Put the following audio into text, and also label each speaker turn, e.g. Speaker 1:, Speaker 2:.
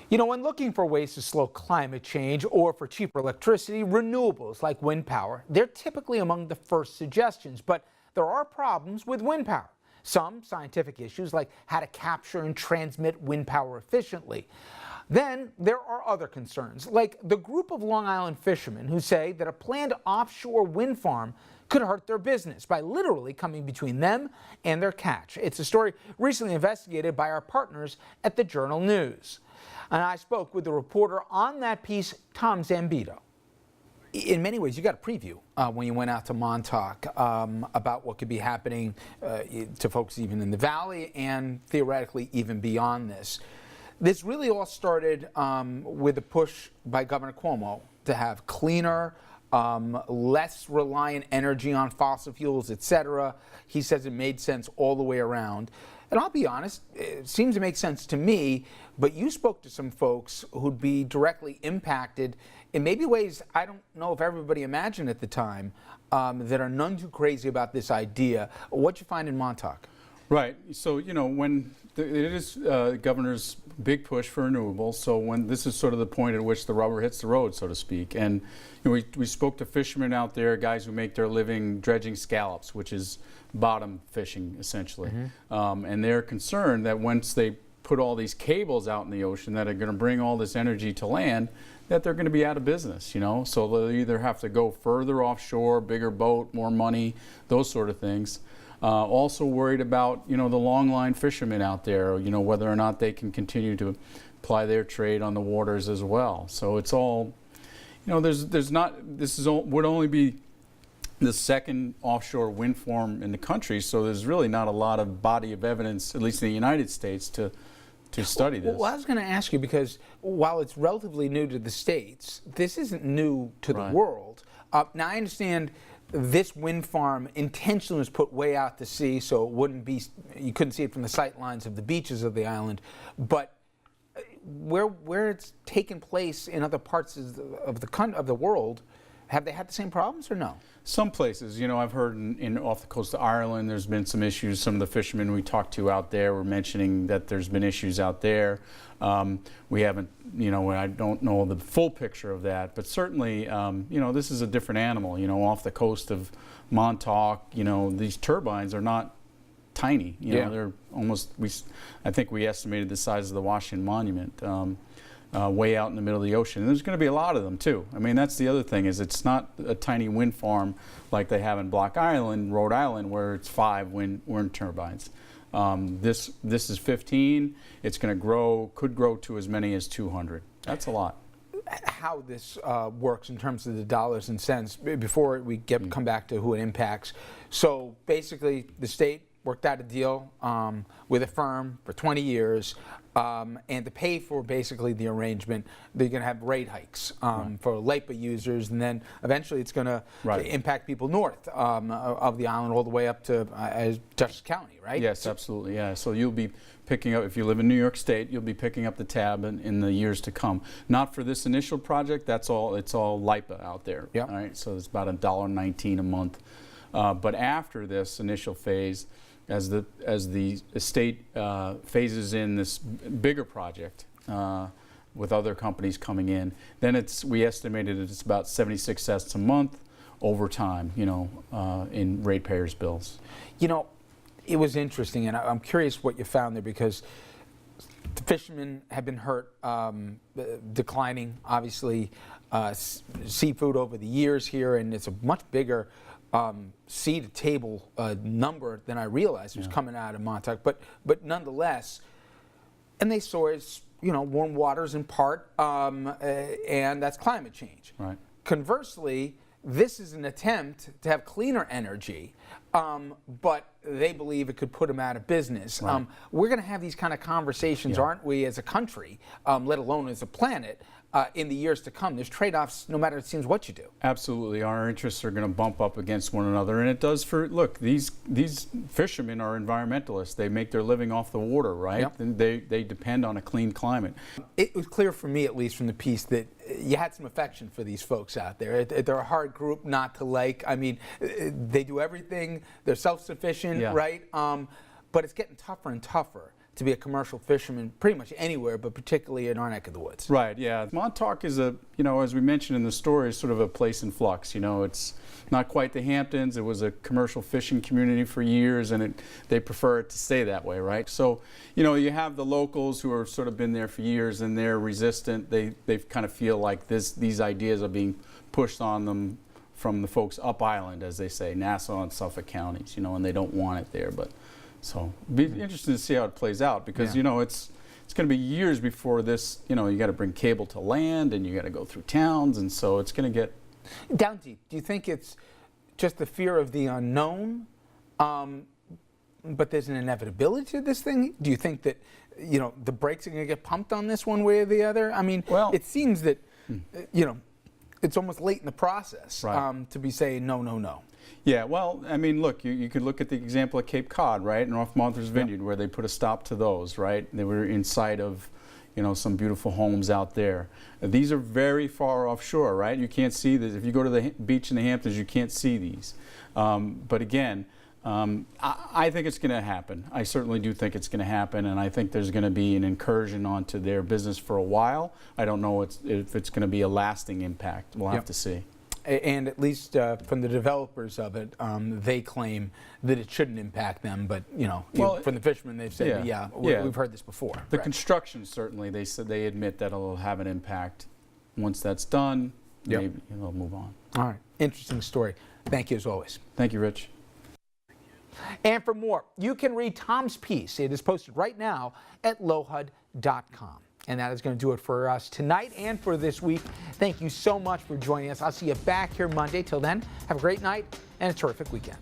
Speaker 1: You know, when looking for ways to slow climate change or for cheaper electricity, renewables like wind power, they're typically among the first suggestions. But there are problems with wind power. Some scientific issues like how to capture and transmit wind power efficiently. Then there are other concerns, like the group of Long Island fishermen who say that a planned offshore wind farm could hurt their business by literally coming between them and their catch. It's a story recently investigated by our partners at the Journal News. And I spoke with the reporter on that piece, Tom Zambito. In many ways, you got a preview when you went out to Montauk about what could be happening to folks even in the valley and theoretically even beyond this. This really all started with a push by Governor Cuomo to have cleaner, less reliant energy on fossil fuels, etc. He says it made sense all the way around. And I'll be honest, it seems to make sense to me, but you spoke to some folks who'd be directly impacted in maybe ways I don't know if everybody imagined at the time, that are none too crazy about this idea. What'd you find in Montauk?
Speaker 2: Right. So, you know, when it is governor's big push for renewables, so when this is sort of the point at which the rubber hits the road, so to speak. And you know, we spoke to fishermen out there, guys who make their living dredging scallops, which is bottom fishing, essentially. And they're concerned that once they put all these cables out in the ocean that are going to bring all this energy to land, that they're going to be out of business, you know. So they'll either have to go further offshore, bigger boat, more money, those sort of things. Also worried about, you know, the long line fishermen out there, you know, whether or not they can continue to ply their trade on the waters as well. So it's all, you know, there's not, this is would only be the second offshore wind farm in the country, so there's really not a lot of body of evidence, at least in the United States, to study this.
Speaker 1: Well, I was going to ask you, because while it's relatively new to the States, this isn't new to the world. Now, I understand this wind farm intentionally was put way out to sea, so it wouldn't be, you couldn't see it from the sight lines of the beaches of the island. But where it's taken place in other parts of the world, have they had the same problems or no?
Speaker 2: Some places, you know, I've heard off the coast of Ireland, there's been some issues. Some of the fishermen we talked to out there were mentioning that there's been issues out there. We haven't, you know, I don't know the full picture of that, but certainly, you know, this is a different animal. You know, off the coast of Montauk, you know, these turbines are not tiny. You know, they're almost, I think we estimated the size of the Washington Monument. Way out in the middle of the ocean. And there's going to be a lot of them too. I mean, that's the other thing, is it's not a tiny wind farm like they have in Block Island, Rhode Island, where it's 5 wind turbines. This is 15. It's going to grow, could grow to as many as 200. That's a lot.
Speaker 1: How this works in terms of the dollars and cents, before we come back to who it impacts. So basically, the state worked out a deal with a firm for 20 years, and to pay for basically the arrangement, they're going to have rate hikes for LEPA users, and then eventually it's going to impact people north of the island all the way up to Dutchess County, right?
Speaker 2: Yes, absolutely, yeah. So you'll be picking up, if you live in New York State, you'll be picking up the tab in the years to come. Not for this initial project, it's all LEPA out there, all right? So it's about $1.19 a month. But after this initial phase, as the state phases in this bigger project with other companies coming in, then we estimated it's about 76 cents a month over time, you know, in ratepayers' bills.
Speaker 1: You know, it was interesting, and I'm curious what you found there, because the fishermen have been hurt, declining, obviously, seafood over the years here, and it's a much bigger seed to table number than I realized was coming out of Montauk, but nonetheless, and they saw as, you know, warm waters in part, and that's climate change.
Speaker 2: Right.
Speaker 1: Conversely, this is an attempt to have cleaner energy, but they believe it could put them out of business.
Speaker 2: Right.
Speaker 1: We're going to have these kind of conversations, aren't we, as a country, let alone as a planet, in the years to come. There's trade-offs no matter, it seems, what you do.
Speaker 2: Absolutely. Our interests are going to bump up against one another, and it does for, look, these fishermen are environmentalists. They make their living off the water, right?
Speaker 1: Yep.
Speaker 2: And they depend on a clean climate.
Speaker 1: It was clear for me, at least from the piece, that you had some affection for these folks out there. They're a hard group not to like. I mean, they do everything. They're self-sufficient, right? But it's getting tougher and tougher to be a commercial fisherman pretty much anywhere, but particularly in our neck of the woods.
Speaker 2: Right, yeah. Montauk is as we mentioned in the story, is sort of a place in flux. It's not quite the Hamptons. It was a commercial fishing community for years, and they prefer it to stay that way, right? So, you have the locals who have sort of been there for years, and they're resistant. They kind of feel like these ideas are being pushed on them from the folks up island, as they say, Nassau and Suffolk counties, and they don't want it there. But so it'd be interesting to see how it plays out, because it's going to be years before this. You got to bring cable to land, and you got to go through towns, and so it's going to get
Speaker 1: down deep. Do you think it's just the fear of the unknown, but there's an inevitability to this thing? Do you think that the brakes are going to get pumped on this one way or the other? I mean, it seems that it's almost late in the process,
Speaker 2: right,
Speaker 1: to be saying no.
Speaker 2: Yeah, well, I mean, look, you could look at the example of Cape Cod, right, and off Martha's Vineyard, where they put a stop to those, right? They were in sight of, some beautiful homes out there. These are very far offshore, right? You can't see this. If you go to the beach in the Hamptons, you can't see these. But again, I think it's going to happen. I certainly do think it's going to happen, and I think there's going to be an incursion onto their business for a while. I don't know if it's going to be a lasting impact. We'll have to see.
Speaker 1: And at least from the developers of it, they claim that it shouldn't impact them. But from the fishermen, they've said, we've heard this before.
Speaker 2: The construction, certainly, they said they admit that it'll have an impact. Once that's done, maybe they'll move on.
Speaker 1: All right, interesting story. Thank you as always.
Speaker 2: Thank you, Rich.
Speaker 1: And for more, you can read Tom's piece. It is posted right now at lowhud.com. And that is going to do it for us tonight and for this week. Thank you so much for joining us. I'll see you back here Monday. Till then, have a great night and a terrific weekend.